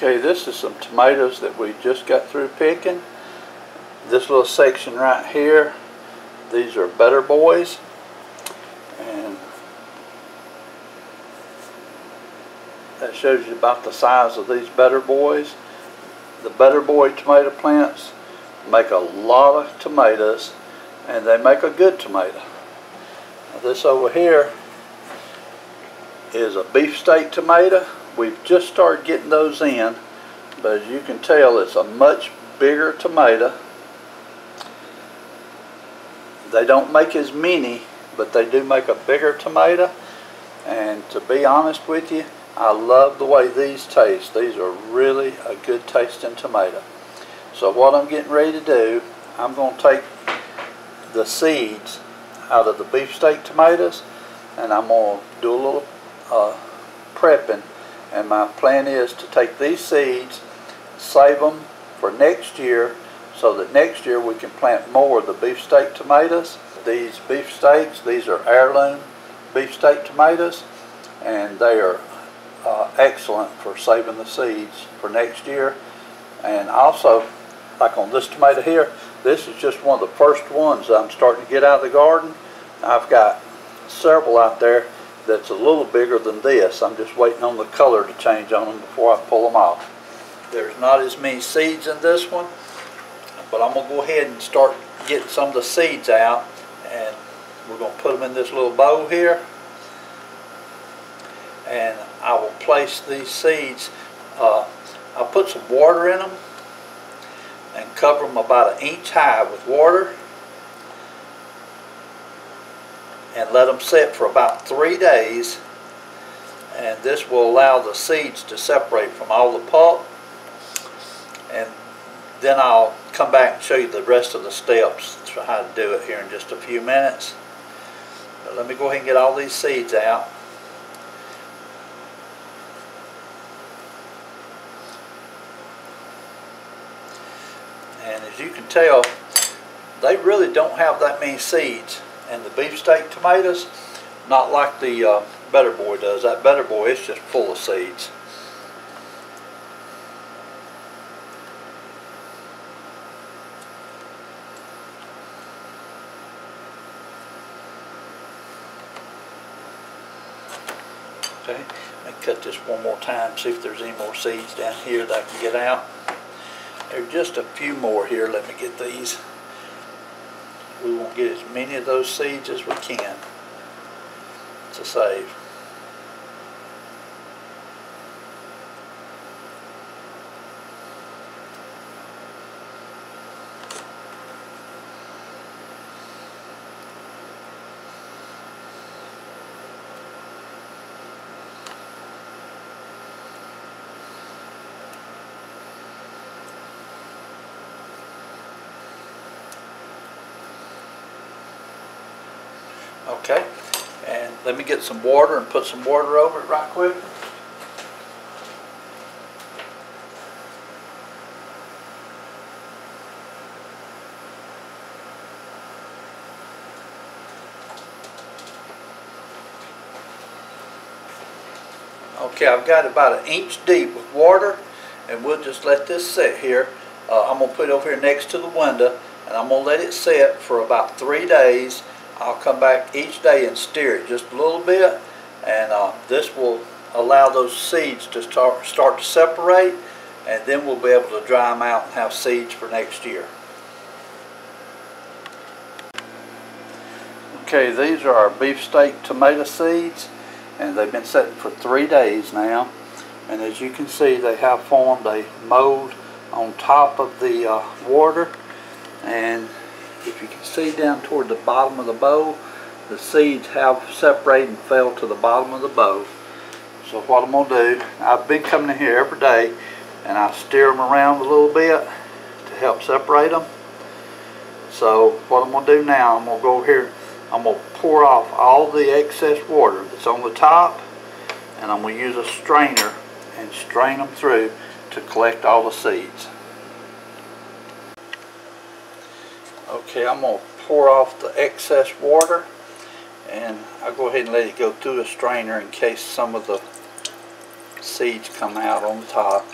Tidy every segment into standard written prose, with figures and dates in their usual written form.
Okay, this is some tomatoes that we just got through picking. This little section right here, these are Better Boys, and that shows you about the size of these Better Boys. The Better Boy tomato plants make a lot of tomatoes, and they make a good tomato. Now this over here is a beefsteak tomato. We've just started getting those in, but as you can tell, it's a much bigger tomato. They don't make as many, but they do make a bigger tomato. And to be honest with you, I love the way these taste. These are really a good tasting tomato. So what I'm getting ready to do, I'm going to take the seeds out of the beefsteak tomatoes, and I'm going to do a little prepping. And my plan is to take these seeds, save them for next year, so that next year we can plant more of the beefsteak tomatoes. These beefsteaks, these are Heirloom Beefsteak tomatoes, and they are excellent for saving the seeds for next year. And also, like on this tomato here, this is just one of the first ones that I'm starting to get out of the garden. I've got several out there that's a little bigger than this. I'm just waiting on the color to change on them before I pull them off. There's not as many seeds in this one, but I'm going to go ahead and start getting some of the seeds out, and we're going to put them in this little bowl here, and I will place these seeds. I'll put some water in them and cover them about 1 inch high with water, and let them sit for about 3 days, and this will allow the seeds to separate from all the pulp. And then I'll come back and show you the rest of the steps for how to do it here in just a few minutes. But let me go ahead and get all these seeds out. And as you can tell, they really don't have that many seeds. And the beefsteak tomatoes, not like the Better Boy does. That Better Boy is just full of seeds. Okay, let me cut this one more time, see if there's any more seeds down here that I can get out. There's just a few more here. Let me get these. We won't get as many of those seeds as we can to save. Okay, and let me get some water and put some water over it right quick. Okay, I've got about 1 inch deep with water, and we'll just let this sit here. I'm going to put it over here next to the window, and I'm going to let it sit for about 3 days. I'll come back each day and stir it just a little bit, and this will allow those seeds to start to separate, and then we'll be able to dry them out and have seeds for next year. Okay, these are our beefsteak tomato seeds, and they've been sitting for 3 days now, and as you can see, they have formed a mold on top of the water. And if you can see down toward the bottom of the bowl, the seeds have separated and fell to the bottom of the bowl. So what I'm going to do, I've been coming in here every day, and I stir them around a little bit to help separate them. So what I'm going to do now, I'm going to go over here, I'm going to pour off all the excess water that's on the top, and I'm going to use a strainer and strain them through to collect all the seeds. Okay, I'm going to pour off the excess water, and I'll go ahead and let it go through the strainer in case some of the seeds come out on the top.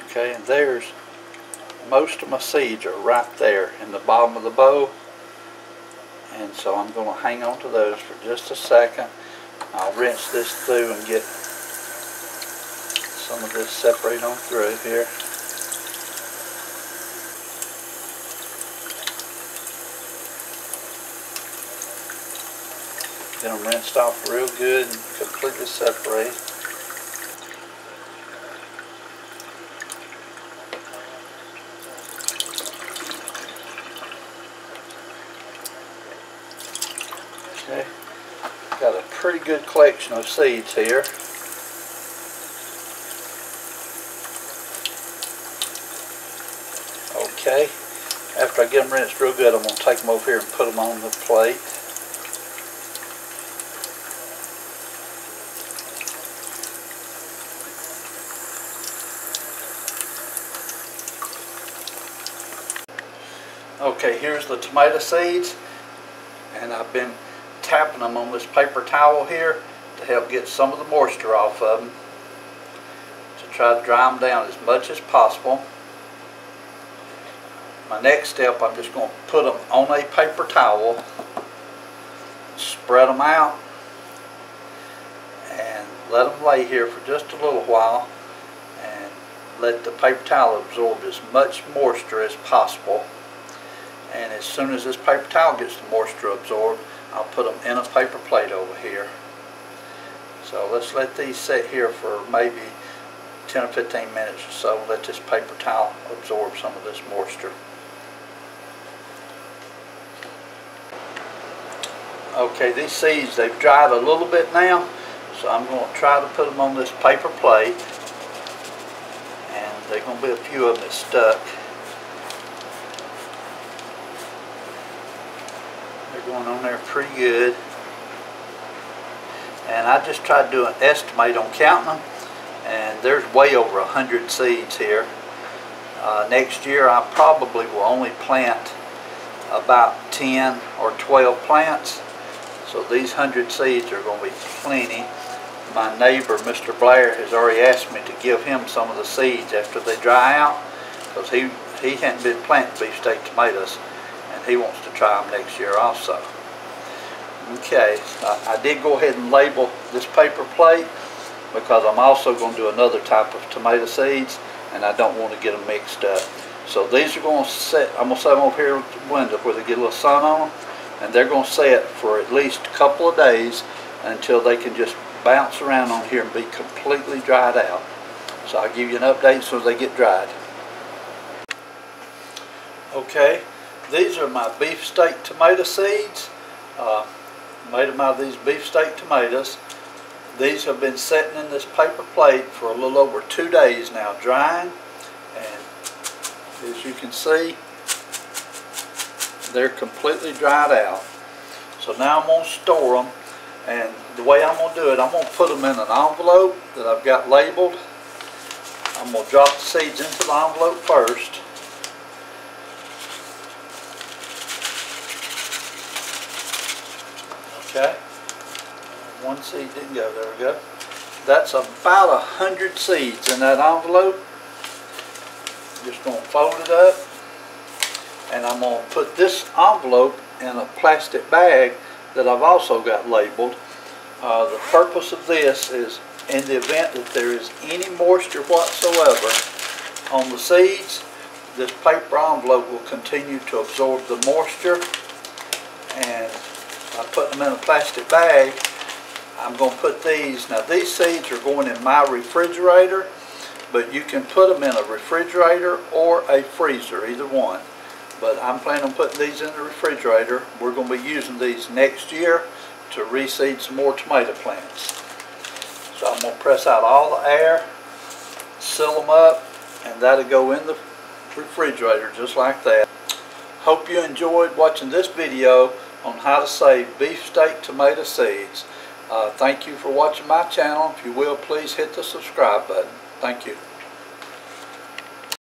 Okay, and there's most of my seeds are right there in the bottom of the bowl. And so I'm going to hang on to those for just a second. I'll rinse this through and get some of this separated on through here. Get them rinsed off real good and completely separated. Okay, got a pretty good collection of seeds here. Okay, after I get them rinsed real good, I'm going to take them over here and put them on the plate. Okay, here's the tomato seeds, and I've been tapping them on this paper towel here to help get some of the moisture off of them, to try to dry them down as much as possible. My next step, I'm just going to put them on a paper towel, spread them out, and let them lay here for just a little while, and let the paper towel absorb as much moisture as possible. And as soon as this paper towel gets the moisture absorbed, I'll put them in a paper plate over here. So let's let these sit here for maybe 10 or 15 minutes or so. Let this paper towel absorb some of this moisture. Okay, these seeds, they've dried a little bit now, so I'm going to try to put them on this paper plate. And there are going to be a few of them that stuck. Going on there pretty good, and I just tried to do an estimate on counting them, and there's way over 100 seeds here. Next year I probably will only plant about 10 or 12 plants, so these 100 seeds are going to be plenty. My neighbor, Mr. Blair, has already asked me to give him some of the seeds after they dry out, because he hadn't been planting beefsteak tomatoes, and he wants to try them next year also. Okay, I did go ahead and label this paper plate because I'm also going to do another type of tomato seeds, and I don't want to get them mixed up. So these are going to set, I'm going to set them over here with the window where they get a little sun on them, and they're going to set for at least a couple of days until they can just bounce around on here and be completely dried out. So I'll give you an update as soon as they get dried. Okay, these are my beefsteak tomato seeds. Made them out of these beefsteak tomatoes. These have been sitting in this paper plate for a little over 2 days now, drying, and as you can see, they're completely dried out. So now I'm going to store them, and the way I'm going to do it, I'm going to put them in an envelope that I've got labeled. I'm going to drop the seeds into the envelope first. Okay, one seed didn't go, there we go. That's about 100 seeds in that envelope. Just going to fold it up, and I'm going to put this envelope in a plastic bag that I've also got labeled. The purpose of this is in the event that there is any moisture whatsoever on the seeds, this paper envelope will continue to absorb the moisture. And I put them in a plastic bag. I'm going to put these, now these seeds are going in my refrigerator, but you can put them in a refrigerator or a freezer, either one. But I'm planning on putting these in the refrigerator. We're going to be using these next year to reseed some more tomato plants. So I'm going to press out all the air, seal them up, and that'll go in the refrigerator just like that. Hope you enjoyed watching this video on how to save beefsteak tomato seeds. Thank you for watching my channel. If you will, please hit the subscribe button. Thank you.